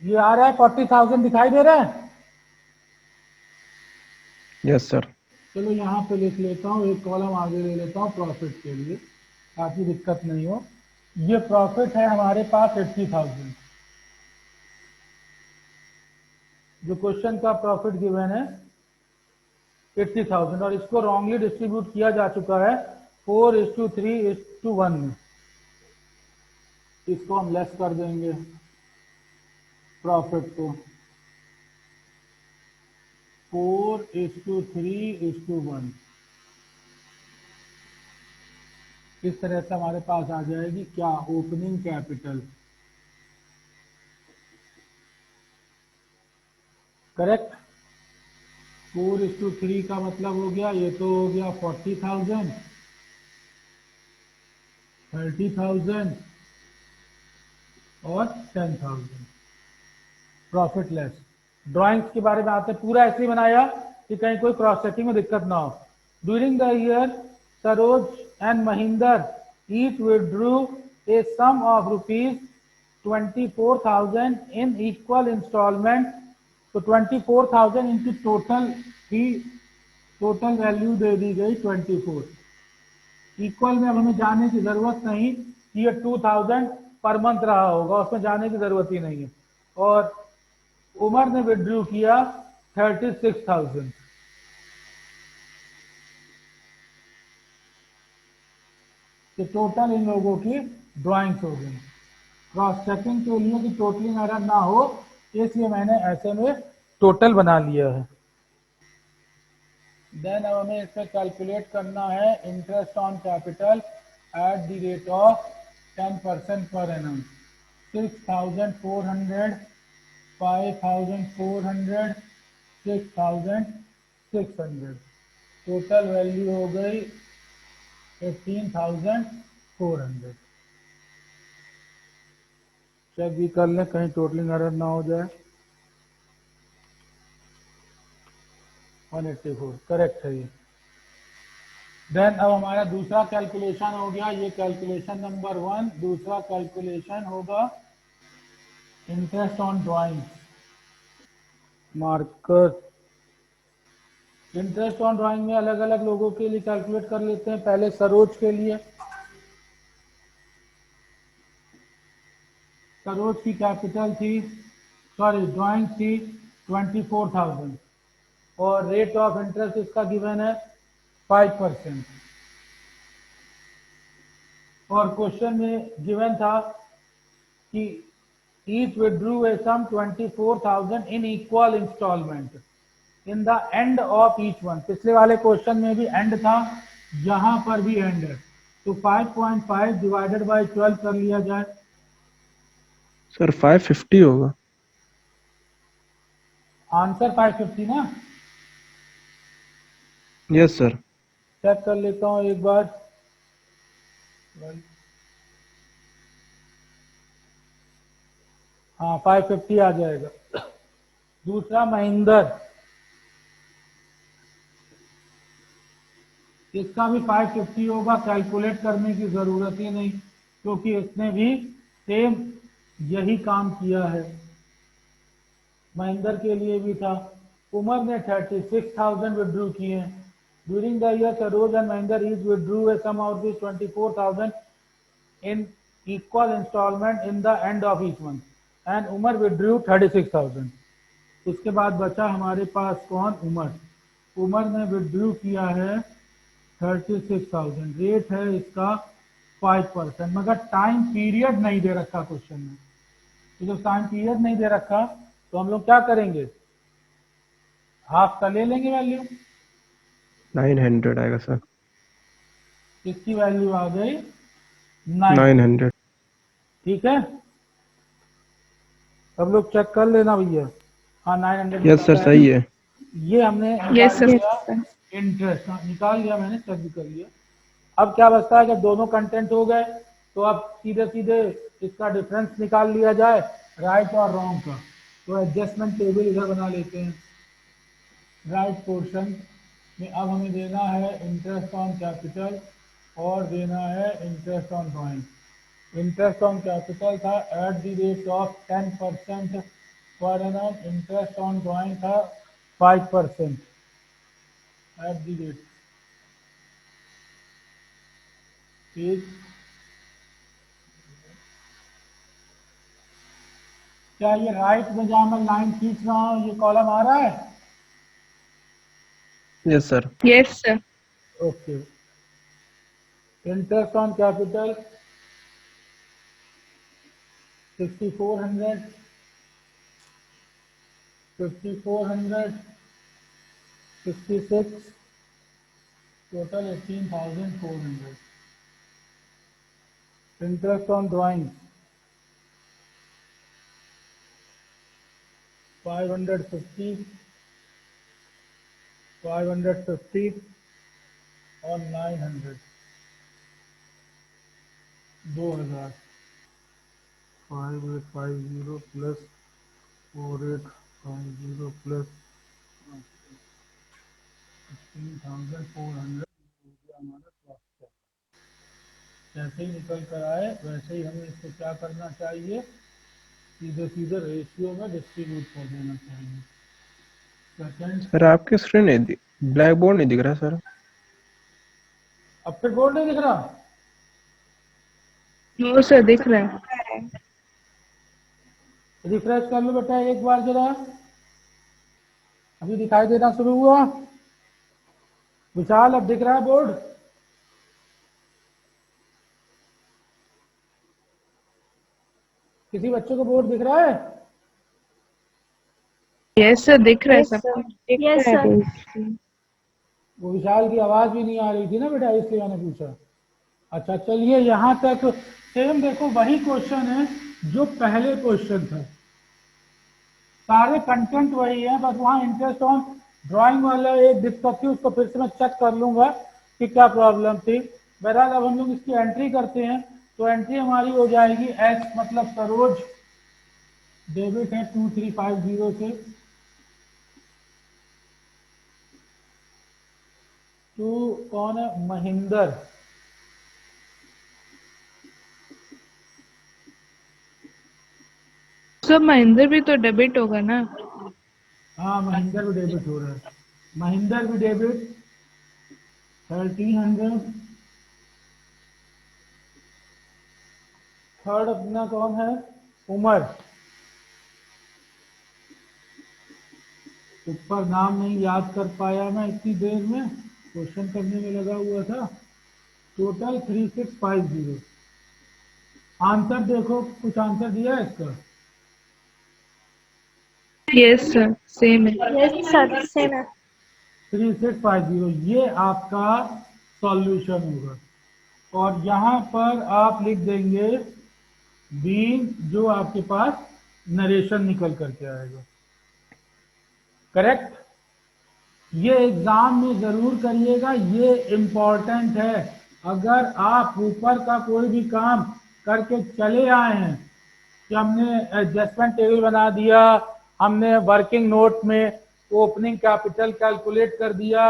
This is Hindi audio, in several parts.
ये आ रहा है 40,000 दिखाई दे रहा है। Yes sir. चलो यहाँ पे लिख लेता हूँ, एक कॉलम आगे ले लेता हूँ प्रॉफिट के लिए ताकि दिक्कत नहीं हो। ये प्रॉफिट है हमारे पास 80,000, जो क्वेश्चन का प्रॉफिट गिवन है 80,000, और इसको रॉन्गली डिस्ट्रीब्यूट किया जा चुका है 4:3:1 में। इसको हम लेस कर देंगे प्रॉफिट को 4:3:1। इस तरह से हमारे पास आ जाएगी क्या, ओपनिंग कैपिटल। करेक्ट। 4:3 का मतलब हो गया, ये तो हो गया 40,000, 30,000 और 10,000 प्रॉफिट लेस। ड्राइंग्स के बारे में आते, पूरा ऐसे ही बनाया कि कहीं कोई क्रॉस चेकिंग में दिक्कत ना हो। During the year Saroj and Mahinder each withdrew a sum of ₹24,000 in equal instalment. तो 24,000 इनकी टोटल फी, टोटल वैल्यू दे दी गई 24। इक्वल में अब हमें जाने की जरूरत नहीं कि ये 2,000 पर मंथ रहा होगा, उसमें जाने की जरूरत ही नहीं है। और उमर ने विड्रू किया 36,000। तो टोटल इन लोगों की ड्राइंग्स हो गई। क्रॉस चेकिंग के लिए कि टोटलिंग एरर ना हो, इसलिए मैंने ऐसे में टोटल बना लिया है। देन अब हमें इस पर कैलकुलेट करना है interest on capital eight the rate of 10% per annum. 6,400, 5,400, 6,600, total value हो गई 18,400। चेक भी कर लें कहीं टोटलिंग एरर ना हो जाए। 184 करेक्ट है ये। देन अब हमारा दूसरा कैलकुलेशन हो गया, ये कैलकुलेशन नंबर 1। दूसरा कैलकुलेशन होगा interest on drawing. Marker. Interest on drawing में अलग अलग लोगों के लिए कैलकुलेट कर लेते हैं। पहले सरोज के लिए। सरोज की कैपिटल थी, सॉरी ड्राइंग थी 24,000 और रेट ऑफ इंटरेस्ट इसका गिवन है 5%। और क्वेश्चन में गिवन था कि each withdrew a sum 24,000 in equal installment in the end of each one। पिछले वाले क्वेश्चन में भी एंड था, यहां पर भी एंड है। तो 5.5 डिवाइडेड बाई 12 कर लिया जाए। सर 550 होगा। आंसर 550 ना। Yes sir. चेक कर लेता हूं एक बार। हाँ 550 आ जाएगा। दूसरा महिंदर, इसका भी 550 होगा। कैलकुलेट करने की जरूरत ही नहीं क्योंकि इसने भी सेम यही काम किया है। महिंदर के लिए भी था। उमर ने 36,000 विड्रू किए। During the year Saroj and Mahinder each withdrew a sum of 24,000 in equal installment in the end of each month and Umar withdrew 36,000। उसके बाद बचा हमारे पास कौन, उमर। उमर ने विड्रू किया है 36,000। रेट है इसका 5%, मगर टाइम पीरियड नहीं दे रखा क्वेश्चन में। तो जब टाइम पीरियड नहीं दे रखा तो हम लोग क्या करेंगे, हाफ का ले लेंगे वैल्यू। 900 आएगा सर। इसकी वैल्यू आ गई 900। 900। ठीक है, सब लोग चेक कर लेना भैया। हाँ 900 यस सर निकाला है। सही है। ये हमने यस निकाल सर। लिया इंटरेस्ट, निकाल लिया मैंने, चेक भी कर लिया। अब क्या बचता है, जब दोनों कंटेंट हो गए तो अब सीधे सीधे इसका डिफरेंस निकाल लिया जाए, राइट और रॉन्ग का। तो एडजस्टमेंट टेबल इधर बना लेते हैं। राइट पोर्शन में अब हमें देना है इंटरेस्ट ऑन कैपिटल और देना है interest on drawing. Interest on capital था at the rate of 10% per annum interest on drawing था 5% एट दी रेट। ठीक, क्या ये राइट में जहां मैं लाइन खींच रहा हूं ये कॉलम आ रहा है? Yes sir. Yes, sir. Okay. Interest on capital 6400, 5400, 66, total 18,400. Interest on drawings 550, 550 और 900, 2000। 5850 प्लस 4850 प्लस 16,400 हमारा स्वास्थ्य। जैसे ही निकल कर आए वैसे ही हमें इसको क्या करना चाहिए, सीधे सीधे रेशियो में डिस्ट्रीब्यूट कर देना चाहिए। सेकंड, सर आपके स्क्रीन नहीं, ब्लैक बोर्ड नहीं दिख रहा सर। अब फिर बोर्ड नहीं दिख रहा? No, sir, दिख रहा है। रिफ्रेश कर लो बेटा एक बार जरा, अभी दिखाई देना शुरू हुआ। विशाल अब दिख रहा है बोर्ड? किसी बच्चे को बोर्ड दिख रहा है? Yes, sir, दिख रहा है सब। Yes, sir. वो विशाल की आवाज भी नहीं आ रही थी ना बेटा, इसलिए मैंने पूछा। अच्छा चलिए यहां तक सेम देखो, वही क्वेश्चन है जो पहले क्वेश्चन था, सारे कंटेंट वही है, बस वहां इंटरेस्ट ऑन ड्राइंग वाला एक दिक्कत थी, उसको फिर से मैं चेक कर लूंगा कि क्या प्रॉब्लम थी। बहरहाल अब हम लोग इसकी एंट्री करते हैं, तो एंट्री हमारी हो जाएगी एस मतलब सरोज, डेबिट है 2350 से, टू कौन है, महेंद्र, सर महेंद्र भी तो डेबिट होगा ना। हाँ महेंद्र भी डेबिट हो रहा है, महेंद्र भी डेबिट 1300। थर्ड अपना कौन है, उमर, ऊपर नाम नहीं याद कर पाया मैं इतनी देर में, क्वेश्चन करने में लगा हुआ था। टोटल 3650। आंसर देखो, कुछ आंसर दिया है इसका? Yes, sir, सेम है। Yes, sir. Same है। 3650 ये आपका सॉल्यूशन होगा, और यहां पर आप लिख देंगे बी, जो आपके पास नरेशन निकल करके आएगा। करेक्ट? ये एग्जाम में जरूर करिएगा, ये इंपॉर्टेंट है। अगर आप ऊपर का कोई भी काम करके चले आए हैं कि हमने एडजस्टमेंट टेबल बना दिया, हमने वर्किंग नोट में ओपनिंग कैपिटल कैलकुलेट कर दिया,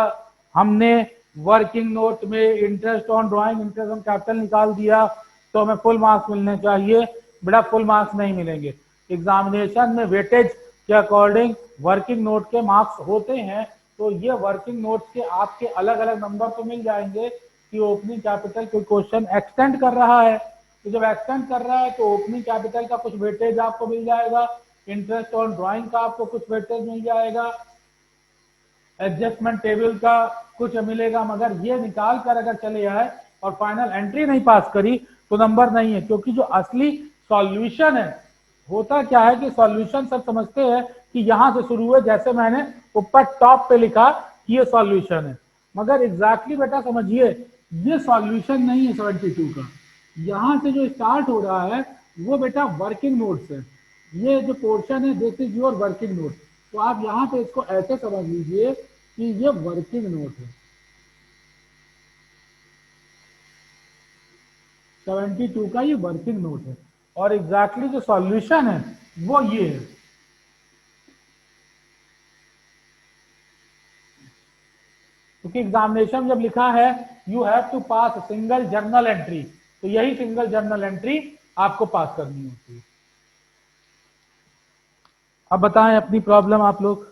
हमने वर्किंग नोट में interest on drawing interest on capital निकाल दिया, तो हमें फुल मार्क्स मिलने चाहिए। बड़ा फुल मार्क्स नहीं मिलेंगे। एग्जामिनेशन में वेटेज के अकॉर्डिंग वर्किंग नोट के मार्क्स होते हैं, तो ये वर्किंग नोट्स के आपके अलग अलग नंबर तो मिल जाएंगे कि ओपनिंग कैपिटल कोई क्वेश्चन एक्सटेंड कर रहा है, तो जब एक्सटेंड कर रहा है तो ओपनिंग कैपिटल का कुछ वेटेज आपको मिल जाएगा, इंटरेस्ट ऑन ड्राइंग का आपको कुछ वेटेज मिल जाएगा, एडजस्टमेंट टेबल का कुछ मिलेगा। मगर ये निकाल कर अगर चले आए और फाइनल एंट्री नहीं पास करी तो नंबर नहीं है, क्योंकि जो असली सॉल्यूशन है, होता क्या है कि सॉल्यूशन सब समझते हैं कि यहां से शुरू हुए, जैसे मैंने ऊपर टॉप पे लिखा कि ये सॉल्यूशन है, मगर एग्जैक्टली बेटा समझिए ये सॉल्यूशन नहीं है 72 का। यहां से जो स्टार्ट हो रहा है वो बेटा वर्किंग नोट्स है, ये जो पोर्शन है this is your working note. तो आप यहां पे इसको ऐसे समझ लीजिए कि ये वर्किंग नोट है, 72 का ये वर्किंग नोट है, और एग्जैक्टली जो सॉल्यूशन है वो ये है। क्योंकि एग्जामिनेशन में जब लिखा है you have to pass single journal entry, तो यही सिंगल जर्नल एंट्री आपको पास करनी होती है। अब बताएं अपनी प्रॉब्लम आप लोग।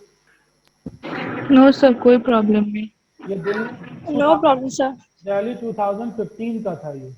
नो सर, कोई प्रॉब्लम नहीं। ये No problem, sir. दिल्ली 2015 का था ये।